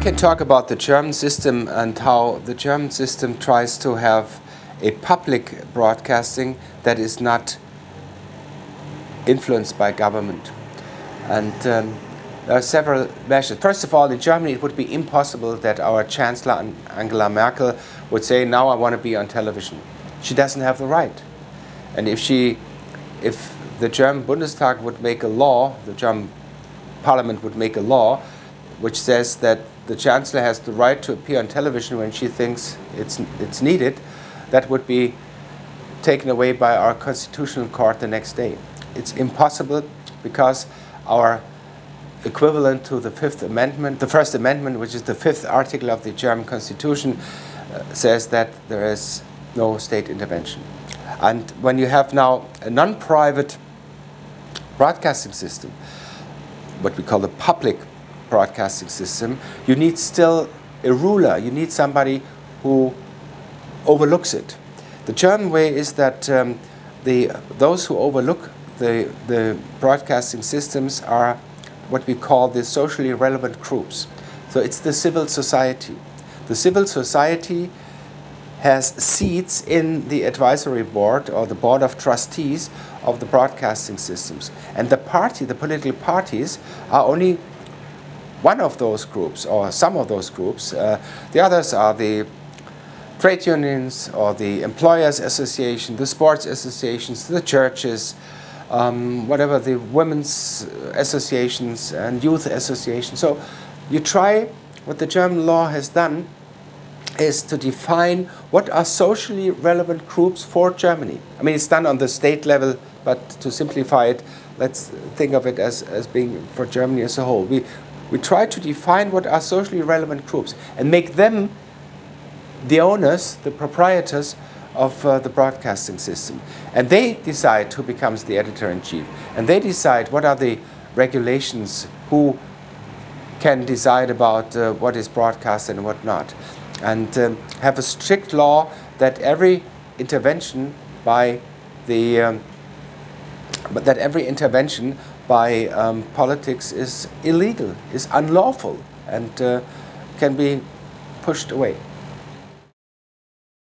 can talk about the German system and how the German system tries to have a public broadcasting that is not influenced by government. And there are several measures. First of all, in Germany it would be impossible that our Chancellor Angela Merkel would say, now I want to be on television. She doesn't have the right. And if the German Bundestag would make a law, the German Parliament would make a law which says that the Chancellor has the right to appear on television when she thinks it's needed, that would be taken away by our Constitutional Court the next day. It's impossible because our equivalent to the Fifth Amendment, the First Amendment, which is the fifth article of the German Constitution, says that there is no state intervention. And when you have now a non-private broadcasting system, what we call the public broadcasting system, you need still a ruler. You need somebody who overlooks it. The German way is that those who overlook the broadcasting systems are what we call the socially relevant groups. So it's the civil society. The civil society has seats in the advisory board or the board of trustees of the broadcasting systems. And the political parties are only one of those groups or some of those groups. The others are the trade unions or the employers association, the sports associations, the churches, whatever, the women's associations and youth associations. So you try, what the German law has done is to define what are socially relevant groups for Germany. I mean, it's done on the state level, but to simplify it, let's think of it as being for Germany as a whole. We try to define what are socially relevant groups and make them the owners, the proprietors of the broadcasting system. And they decide who becomes the editor-in-chief. And they decide what are the regulations, who can decide about what is broadcast and what not. And have a strict law that every intervention by politics is illegal, is unlawful, and can be pushed away.